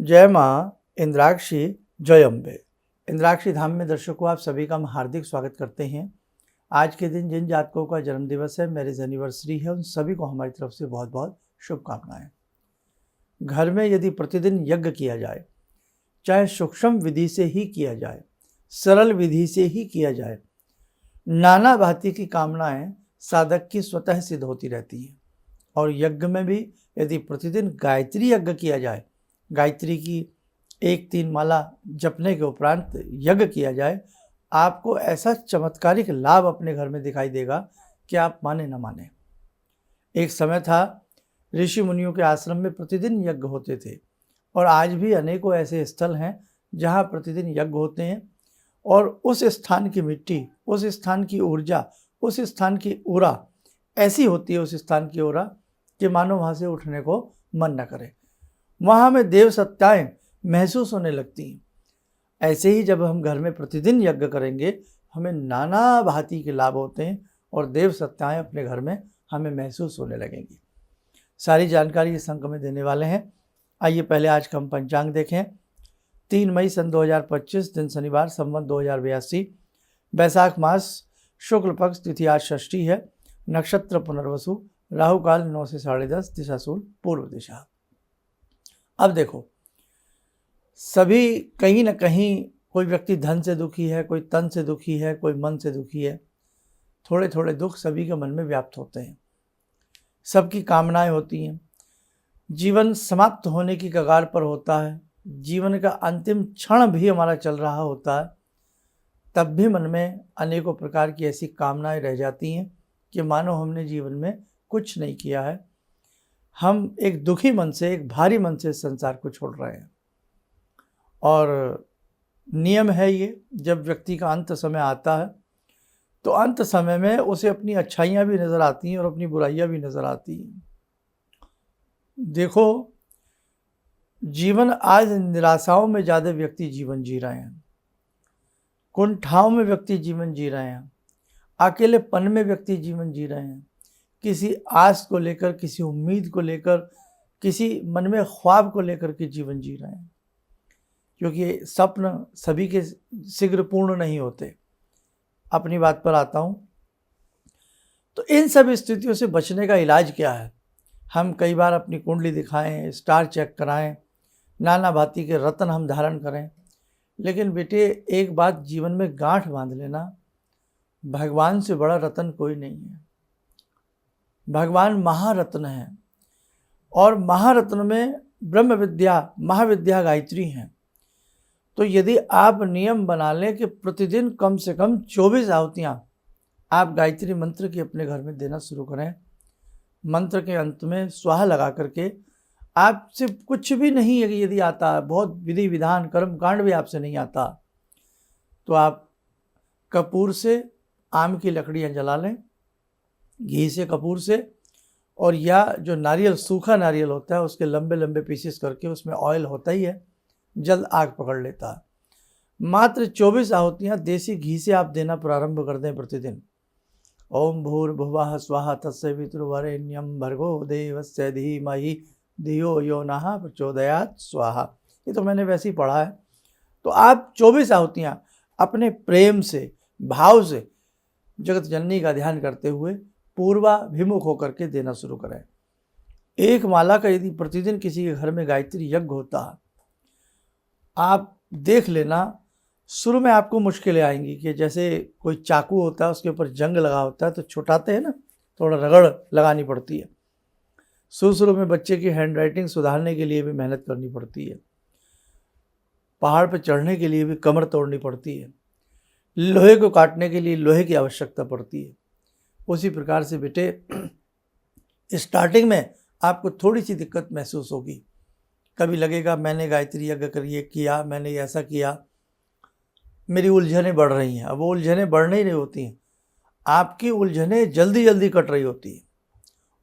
जय माँ इंद्राक्षी जय अम्बे। इंद्राक्षी धाम में दर्शकों आप सभी का हम हार्दिक स्वागत करते हैं। आज के दिन जिन जातकों का जन्मदिवस है, मैरिज एनिवर्सरी है, उन सभी को हमारी तरफ से बहुत बहुत शुभकामनाएं। घर में यदि प्रतिदिन यज्ञ किया जाए, चाहे सूक्ष्म विधि से ही किया जाए, सरल विधि से ही किया जाए, नाना भांति की कामनाएं साधक की स्वतः सिद्ध होती रहती हैं। और यज्ञ में भी यदि प्रतिदिन गायत्री यज्ञ किया जाए, गायत्री की 1-3 माला जपने के उपरांत यज्ञ किया जाए, आपको ऐसा चमत्कारिक लाभ अपने घर में दिखाई देगा कि आप माने न माने। एक समय था ऋषि मुनियों के आश्रम में प्रतिदिन यज्ञ होते थे, और आज भी अनेकों ऐसे स्थल हैं जहाँ प्रतिदिन यज्ञ होते हैं। और उस स्थान की मिट्टी, उस स्थान की ऊर्जा, उस स्थान की ओरा ऐसी होती है, उस स्थान की ओरा कि मानो वहाँ से उठने को मन न करे। वहाँ में देव सत्ताएं महसूस होने लगती हैं। ऐसे ही जब हम घर में प्रतिदिन यज्ञ करेंगे, हमें नाना भांति के लाभ होते हैं और देव सत्ताएं अपने घर में हमें महसूस होने लगेंगी। सारी जानकारी इस अंक में देने वाले हैं। आइए पहले आज का हम पंचांग देखें। 3 मई सन 2025, दिन शनिवार, संवत 2082, बैसाख मास, शुक्ल पक्ष, तिथि आज षष्ठी है, नक्षत्र पुनर्वसु, राहु काल 9 से 10:30, दिशा शूल पूर्व दिशा। अब देखो, सभी कहीं ना कहीं कोई व्यक्ति धन से दुखी है, कोई तन से दुखी है, कोई मन से दुखी है। थोड़े थोड़े दुख सभी के मन में व्याप्त होते हैं, सबकी कामनाएं होती हैं। जीवन समाप्त होने की कगार पर होता है, जीवन का अंतिम क्षण भी हमारा चल रहा होता है, तब भी मन में अनेकों प्रकार की ऐसी कामनाएं रह जाती हैं कि मानो हमने जीवन में कुछ नहीं किया है। हम एक दुखी मन से, एक भारी मन से संसार को छोड़ रहे हैं। और नियम है ये, जब व्यक्ति का अंत समय आता है तो अंत समय में उसे अपनी अच्छाइयाँ भी नज़र आती हैं और अपनी बुराइयाँ भी नज़र आती हैं। देखो, जीवन आज निराशाओं में ज़्यादा व्यक्ति जीवन जी रहे हैं, कुंठाओं में व्यक्ति जीवन जी रहे हैं, अकेलेपन में व्यक्ति जीवन जी रहे हैं। किसी आस को लेकर, किसी उम्मीद को लेकर, किसी मन में ख्वाब को लेकर के जीवन जी रहे हैं, क्योंकि स्वप्न सभी के शीघ्र पूर्ण नहीं होते। अपनी बात पर आता हूँ, तो इन सब स्थितियों से बचने का इलाज क्या है? हम कई बार अपनी कुंडली दिखाएं, स्टार चेक कराएं, नाना भांति के रत्न हम धारण करें, लेकिन बेटे एक बात जीवन में गांठ बांध लेना, भगवान से बड़ा रत्न कोई नहीं है। भगवान महारत्न है, और महारत्न में ब्रह्म विद्या, महाविद्या गायत्री हैं। तो यदि आप नियम बना लें कि प्रतिदिन कम से कम 24 आहुतियाँ आप गायत्री मंत्र की अपने घर में देना शुरू करें। मंत्र के अंत में स्वाहा लगा करके, आपसे कुछ भी नहीं है, यदि आता है, बहुत विधि विधान कर्म कांड भी आपसे नहीं आता, तो आप कपूर से आम की लकड़ियाँ जला लें, घी से, कपूर से, और या जो नारियल, सूखा नारियल होता है, उसके लंबे लंबे पीसेस करके, उसमें ऑयल होता ही है, जल्द आग पकड़ लेता है। मात्र 24 आहुतियाँ देसी घी से आप देना प्रारंभ कर दें प्रतिदिन। ओम भूर्भुवः स्वः तत्सवितुर्वरेण्यं भर्गो देवस्य धीमहि धियो यो नः प्रचोदयात् स्वाहा। ये तो मैंने वैसे ही पढ़ा है। तो आप 24 आहुतियाँ अपने प्रेम से, भाव से, जगत जननी का ध्यान करते हुए पूर्वाभिमुख होकर के देना शुरू करें। एक माला का यदि प्रतिदिन किसी के घर में गायत्री यज्ञ होता है, आप देख लेना, शुरू में आपको मुश्किलें आएंगी कि जैसे कोई चाकू होता है, उसके ऊपर जंग लगा होता है, तो छुटाते हैं ना, थोड़ा रगड़ लगानी पड़ती है। शुरू में बच्चे की हैंड राइटिंग सुधारने के लिए भी मेहनत करनी पड़ती है। पहाड़ पर चढ़ने के लिए भी कमर तोड़नी पड़ती है। लोहे को काटने के लिए लोहे की आवश्यकता पड़ती है। उसी प्रकार से बेटे स्टार्टिंग में आपको थोड़ी सी दिक्कत महसूस होगी। कभी लगेगा मैंने गायत्री यज्ञ करिए किया, मैंने ऐसा किया, मेरी उलझनें बढ़ रही हैं। अब वो उलझनें बढ़ नहीं रही होती हैं, आपकी उलझनें जल्दी जल्दी कट रही होती हैं।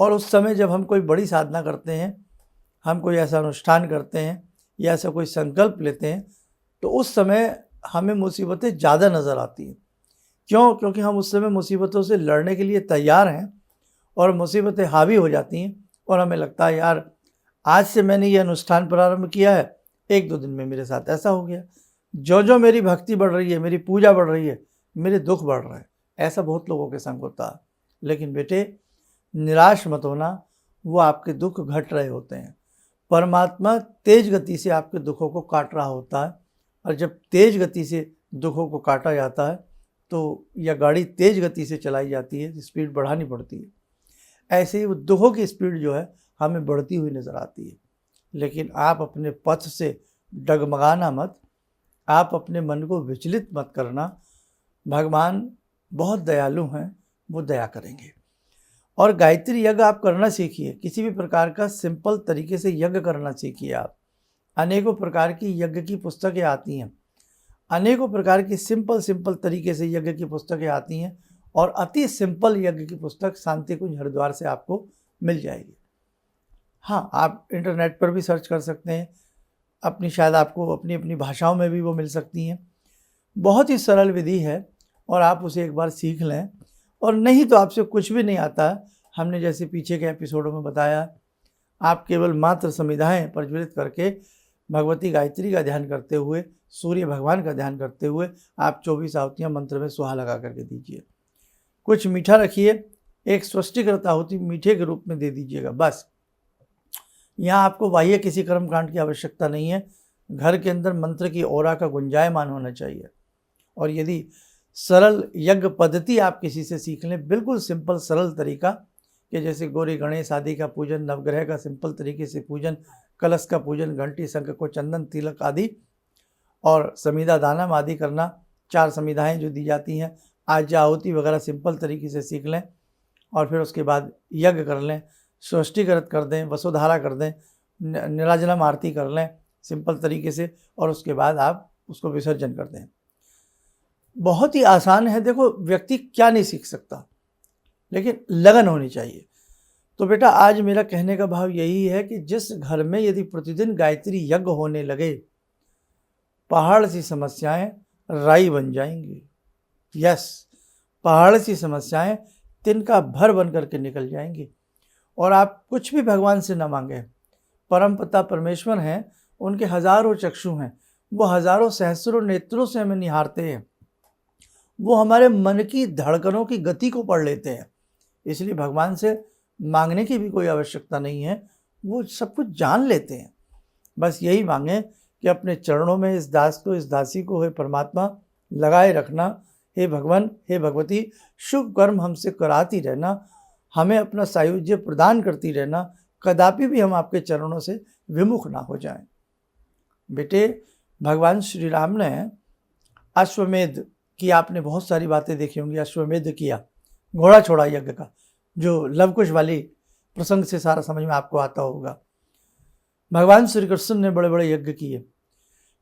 और उस समय जब हम कोई बड़ी साधना करते हैं, हम कोई ऐसा अनुष्ठान करते हैं या ऐसा कोई संकल्प लेते हैं, तो उस समय हमें मुसीबतें ज़्यादा नज़र आती हैं। क्यों? क्योंकि हम उस समय मुसीबतों से लड़ने के लिए तैयार हैं, और मुसीबतें हावी हो जाती हैं, और हमें लगता है यार आज से मैंने ये अनुष्ठान प्रारंभ किया है 1-2 दिन में मेरे साथ ऐसा हो गया। जो जो मेरी भक्ति बढ़ रही है, मेरी पूजा बढ़ रही है, मेरे दुख बढ़ रहे हैं। ऐसा बहुत लोगों के संग होता है। लेकिन बेटे निराश मत होना, वो आपके दुख घट रहे होते हैं। परमात्मा तेज गति से आपके दुखों को काट रहा होता है, और जब तेज गति से दुखों को काटा जाता है तो या गाड़ी तेज गति से चलाई जाती है, स्पीड बढ़ानी पड़ती है। ऐसे ही वो दुखों की स्पीड जो है हमें बढ़ती हुई नज़र आती है। लेकिन आप अपने पथ से डगमगाना मत, आप अपने मन को विचलित मत करना। भगवान बहुत दयालु हैं, वो दया करेंगे। और गायत्री यज्ञ आप करना सीखिए। किसी भी प्रकार का सिंपल तरीके से यज्ञ करना सीखिए आप। अनेकों प्रकार की यज्ञ की पुस्तकें आती हैं, अनेकों प्रकार की सिंपल तरीके से यज्ञ की पुस्तकें आती हैं, और अति सिंपल यज्ञ की पुस्तक शांति कुंज हरिद्वार से आपको मिल जाएगी। हाँ, आप इंटरनेट पर भी सर्च कर सकते हैं, अपनी शायद आपको अपनी अपनी भाषाओं में भी वो मिल सकती हैं। बहुत ही सरल विधि है, और आप उसे एक बार सीख लें। और नहीं तो आपसे कुछ भी नहीं आता है। हमने जैसे पीछे के एपिसोडों में बताया, आप केवल मात्र समिधाएँ प्रज्वलित करके भगवती गायत्री का ध्यान करते हुए, सूर्य भगवान का ध्यान करते हुए आप 24 आहुतियाँ मंत्र में सुहा लगा करके दीजिए। कुछ मीठा रखिए, एक स्वस्तिकृत आहुति मीठे के रूप में दे दीजिएगा बस। यहाँ आपको बाह्य किसी कर्मकांड की आवश्यकता नहीं है। घर के अंदर मंत्र की ओरा का गुंजायमान होना चाहिए। और यदि सरल यज्ञ पद्धति आप किसी से सीख लें, बिल्कुल सिंपल सरल तरीका, कि जैसे गौरी गणेश आदि का पूजन, नवग्रह का सिंपल तरीके से पूजन, कलश का पूजन, घंटी शंख को चंदन तिलक आदि, और समिधा दानम आदि करना, 4 समिधाएँ जो दी जाती हैं, आज आहुति वगैरह सिंपल तरीके से सीख लें। और फिर उसके बाद यज्ञ कर लें, स्वष्टिकृत कर दें, वसुधारा कर दें, नीराजनम आरती कर लें सिंपल तरीके से, और उसके बाद आप उसको विसर्जन कर दें। बहुत ही आसान है। देखो, व्यक्ति क्या नहीं सीख सकता, लेकिन लगन होनी चाहिए। तो बेटा आज मेरा कहने का भाव यही है कि जिस घर में यदि प्रतिदिन गायत्री यज्ञ होने लगे, पहाड़ सी समस्याएं राई बन जाएंगी। यस, पहाड़ सी समस्याएं तिनका भर बन करके निकल जाएंगी। और आप कुछ भी भगवान से न मांगे, परमपिता परमेश्वर हैं, उनके हजारों चक्षु हैं, वो हजारों सहस्रों नेत्रों से हमें निहारते हैं। वो हमारे मन की धड़कनों की गति को पढ़ लेते हैं। इसलिए भगवान से मांगने की भी कोई आवश्यकता नहीं है, वो सब कुछ जान लेते हैं। बस यही मांगें कि अपने चरणों में इस दास को, इस दासी को हे परमात्मा लगाए रखना। हे भगवान, हे भगवती, शुभ कर्म हमसे कराती रहना, हमें अपना सायुज्य प्रदान करती रहना, कदापि भी हम आपके चरणों से विमुख ना हो जाएं। बेटे, भगवान श्री राम ने अश्वमेध की, आपने बहुत सारी बातें देखी होंगी, अश्वमेध किया, घोड़ा छोड़ा यज्ञ का, जो लवकुश वाली प्रसंग से सारा समझ में आपको आता होगा। भगवान श्री कृष्ण ने बड़े बड़े यज्ञ किए।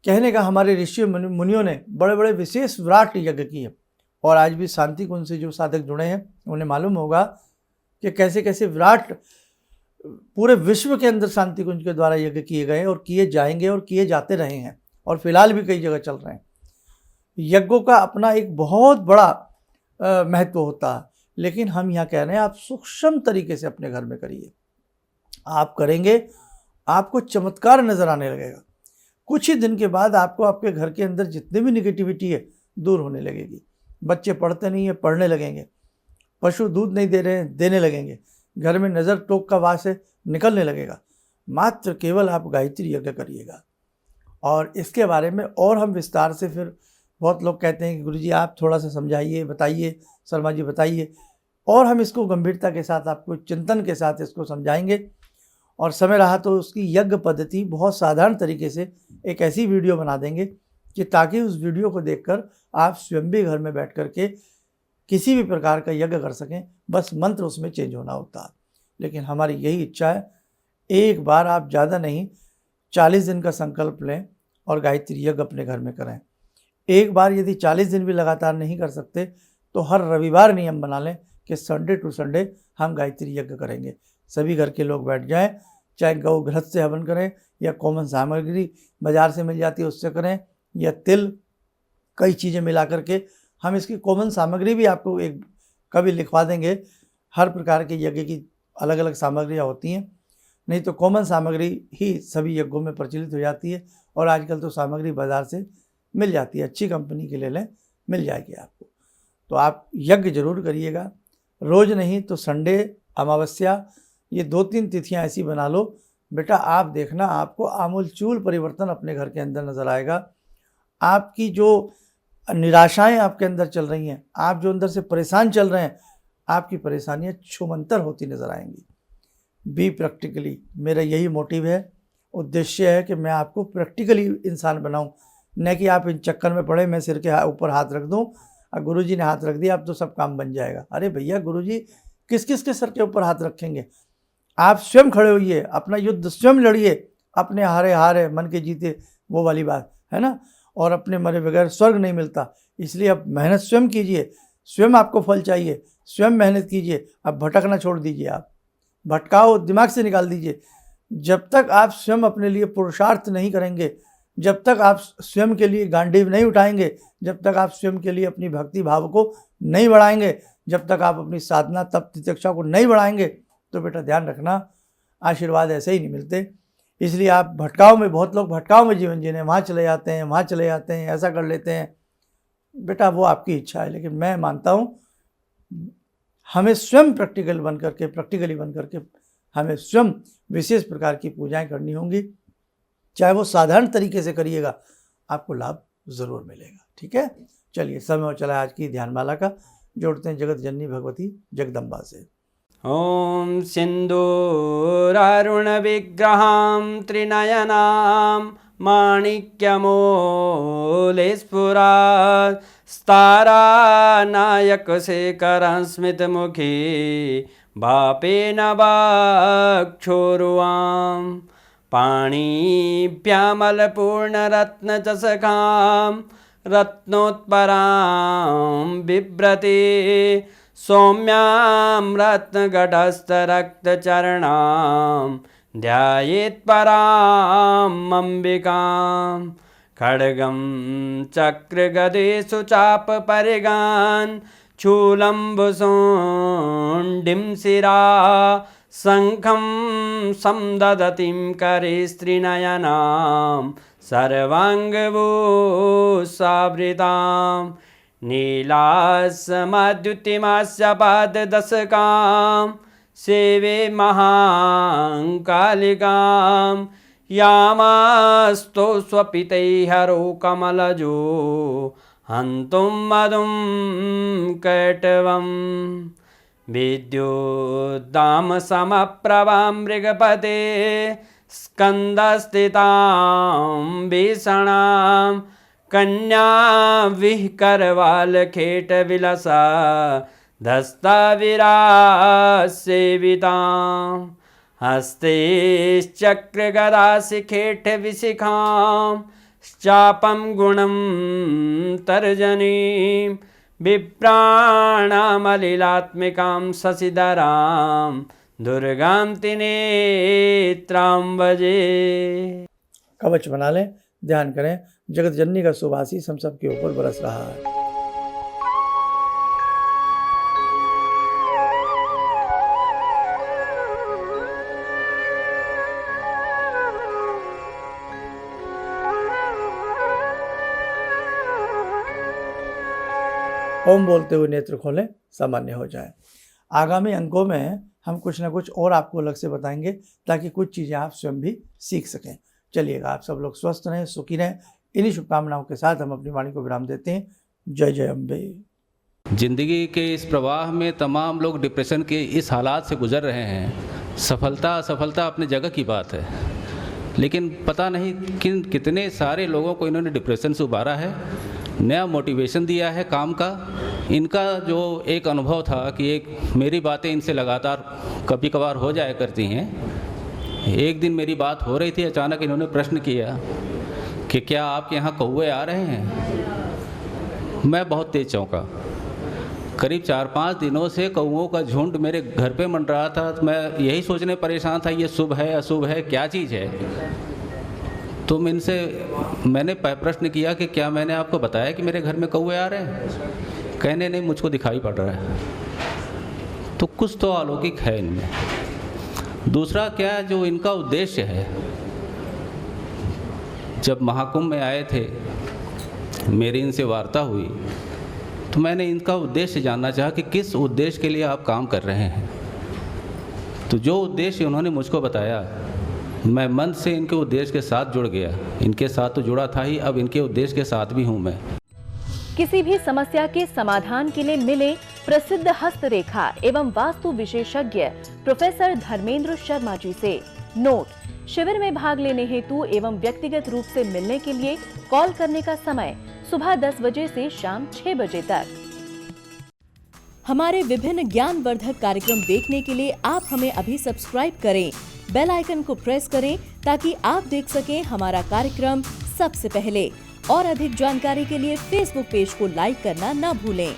कहने का हमारे ऋषि मुनियों ने बड़े बड़े विशेष विराट यज्ञ किए। और आज भी शांति कुंज से जो साधक जुड़े हैं उन्हें मालूम होगा कि कैसे कैसे विराट पूरे विश्व के अंदर शांति कुंज के द्वारा यज्ञ किए गए और किए जाएंगे और किए जाते रहे हैं, और फिलहाल भी कई जगह चल रहे हैं। यज्ञों का अपना एक बहुत बड़ा महत्व होता है, लेकिन हम यहाँ कह रहे हैं आप सूक्ष्म तरीके से अपने घर में करिए। आप करेंगे, आपको चमत्कार नजर आने लगेगा। कुछ ही दिन के बाद आपको आपके घर के अंदर जितनी भी निगेटिविटी है दूर होने लगेगी। बच्चे पढ़ते नहीं है, पढ़ने लगेंगे। पशु दूध नहीं दे रहे हैं, देने लगेंगे। घर में नज़र टोक का वास है, निकलने लगेगा। मात्र केवल आप गायत्री यज्ञ करिएगा। और इसके बारे में और हम विस्तार से, फिर बहुत लोग कहते हैं कि गुरुजी आप थोड़ा सा समझाइए, बताइए, शर्मा जी बताइए, और हम इसको गंभीरता के साथ, आपको चिंतन के साथ इसको समझाएंगे। और समय रहा तो उसकी यज्ञ पद्धति बहुत साधारण तरीके से एक ऐसी वीडियो बना देंगे कि ताकि उस वीडियो को देखकर आप स्वयं भी घर में बैठ कर के किसी भी प्रकार का यज्ञ कर सकें। बस मंत्र उसमें चेंज होना होता है। लेकिन हमारी यही इच्छा है, एक बार आप ज़्यादा नहीं 40 दिन का संकल्प लें और गायत्री यज्ञ अपने घर में करें। एक बार यदि 40 दिन भी लगातार नहीं कर सकते तो हर रविवार नियम बना लें कि संडे टू संडे हम गायत्री यज्ञ करेंगे। सभी घर के लोग बैठ जाएं, चाहे गौ घृत से हवन करें या कॉमन सामग्री बाज़ार से मिल जाती है उससे करें, या तिल, कई चीज़ें मिला करके हम इसकी कॉमन सामग्री भी आपको एक कभी लिखवा देंगे। हर प्रकार के यज्ञ की अलग अलग सामग्रियाँ होती हैं, नहीं तो कॉमन सामग्री ही सभी यज्ञों में प्रचलित हो जाती है और आजकल तो सामग्री बाज़ार से मिल जाती है, अच्छी कंपनी की ले लें, मिल जाएगी आपको। तो आप यज्ञ जरूर करिएगा, रोज़ नहीं तो संडे, अमावस्या, ये 2-3 तिथियां ऐसी बना लो बेटा, आप देखना आपको आमूलचूल परिवर्तन अपने घर के अंदर नज़र आएगा। आपकी जो निराशाएं आपके अंदर चल रही हैं, आप जो अंदर से परेशान चल रहे हैं, आपकी परेशानियां छूमंतर होती नज़र आएंगी। बी प्रैक्टिकली, मेरा यही मोटिव है, उद्देश्य है कि मैं आपको प्रैक्टिकली इंसान बनाऊं, न कि आप इन चक्कर में पड़े मैं सिर के ऊपर हाथ रख दूं और गुरुजी ने हाथ रख दिया अब तो सब काम बन जाएगा। अरे भैया, गुरुजी किस किस के सर के ऊपर हाथ रखेंगे? आप स्वयं खड़े होइए, अपना युद्ध स्वयं लड़िए, अपने हारे हारे मन के जीते, वो वाली बात है ना। और अपने मरे बगैर स्वर्ग नहीं मिलता, इसलिए अब मेहनत स्वयं कीजिए, स्वयं आपको फल चाहिए, स्वयं मेहनत कीजिए। अब भटकना छोड़ दीजिए, आप भटकाओ दिमाग से निकाल दीजिए। जब तक आप स्वयं अपने लिए पुरुषार्थ नहीं करेंगे, जब तक आप स्वयं के लिए गांडीव नहीं उठाएंगे, जब तक आप स्वयं के लिए अपनी भक्ति भाव को नहीं बढ़ाएंगे, जब तक आप अपनी साधना तप तितिक्षा को नहीं बढ़ाएंगे, तो बेटा ध्यान रखना आशीर्वाद ऐसे ही नहीं मिलते। इसलिए आप भटकाव में, बहुत लोग भटकाव में जीवन जीने, वहाँ चले जाते हैं, वहाँ चले जाते हैं, ऐसा कर लेते हैं। बेटा वो आपकी इच्छा है, लेकिन मैं मानता हूँ हमें स्वयं प्रैक्टिकली बन करके हमें स्वयं विशेष प्रकार की पूजाएं करनी होंगी। चाहे वो साधारण तरीके से करिएगा, आपको लाभ ज़रूर मिलेगा। ठीक है, चलिए समय हो चला आज की ध्यानमाला का। जोड़ते हैं जगत जननी भगवती जगदम्बा से। ॐ सिन्दूरारुणविग्रहां त्रिनयनां माणिक्यमूलस्फुरात् स्तारानायकशेखरं स्मितमुखी वापेन वाक्षोरुवां पाणिभ्यामलपूर्णरत्नचषकां रत्नोत्परां बिभ्रति सौम्यां रत्नगटस्थरक्तचरणां ध्यायेत्पराम् अम्बिकां खड्गं चक्रगदेषु चापपरिगान् शूलम्बुशुण्डिं शिरा शङ्खं संदधतीं करे स्त्रीनयनां सर्वाङ्गभूषावृतां नीलासमद्युतिमास्य पाददशकां सेवे महाकालिकां यामास्तो स्वपितैहरो कमलजो हन्तुं मधुं कैटवम् विद्युद्दामसमप्रभां मृगपते स्कन्दस्थितां भीषणां कन्या विहकरवालखेटविलसा धस्ताविरासेवितां हस्तेश्चक्रगदाशिखेटविशिखां चापं गुणं तर्जनीं विप्राणामलिलात्मिकां शशिधरां दुर्गां त्रिनेत्रां भजे। कवच बना लें, ध्यान करें, जगत जननी का शुभ आशीष हम सब के ऊपर बरस रहा है। ओम बोलते हुए नेत्र खोलें, सामान्य हो जाए। आगामी अंकों में हम कुछ ना कुछ और आपको अलग से बताएंगे ताकि कुछ चीज़ें आप स्वयं भी सीख सकें। चलिएगा, आप सब लोग स्वस्थ रहें, सुखी रहें। इन्हीं शुभकामनाओं के साथ हम अपनी वाणी को विराम देते हैं। जय जय अम्बे। जिंदगी के इस प्रवाह में तमाम लोग डिप्रेशन के इस हालात से गुजर रहे हैं। सफलता असफलता अपनी जगह की बात है, लेकिन पता नहीं कितने सारे लोगों को इन्होंने डिप्रेशन से उबारा है, नया मोटिवेशन दिया है काम का। इनका जो एक अनुभव था कि एक मेरी बातें इनसे लगातार कभी कभार हो जाया करती हैं। एक दिन मेरी बात हो रही थी, अचानक इन्होंने प्रश्न किया कि क्या आपके यहाँ कौवे आ रहे हैं। मैं बहुत तेज चौंका। करीब 4-5 दिनों से कौवों का झुंड मेरे घर पे मंडरा था। तो मैं यही सोचने परेशान था, ये शुभ है अशुभ है, क्या चीज़ है। तो मैंने प्रश्न किया कि क्या मैंने आपको बताया कि मेरे घर में कौवे आ रहे हैं। कहने नहीं, मुझको दिखाई पड़ रहा है। तो कुछ तो अलौकिक है इनमें। दूसरा क्या, जो इनका उद्देश्य है, जब महाकुंभ में आए थे, मेरी इनसे वार्ता हुई, तो मैंने इनका उद्देश्य जानना चाहा कि किस उद्देश्य के लिए आप काम कर रहे हैं। तो जो उद्देश्य उन्होंने मुझको बताया, मैं मन से इनके उद्देश्य के साथ जुड़ गया। इनके साथ तो जुड़ा था ही, अब इनके उद्देश्य के साथ भी हूँ मैं। किसी भी समस्या के समाधान के लिए मिले प्रसिद्ध हस्तरेखा एवं वास्तु विशेषज्ञ प्रोफेसर धर्मेंद्र शर्मा जी से। नोट: शिविर में भाग लेने हेतु एवं व्यक्तिगत रूप से मिलने के लिए कॉल करने का समय सुबह 10 बजे से शाम 6 बजे तक। हमारे विभिन्न ज्ञानवर्धक कार्यक्रम देखने के लिए आप हमें अभी सब्सक्राइब करें, बेल आइकन को प्रेस करें ताकि आप देख सकें हमारा कार्यक्रम सबसे पहले। और अधिक जानकारी के लिए फेसबुक पेज को लाइक करना न भूलें।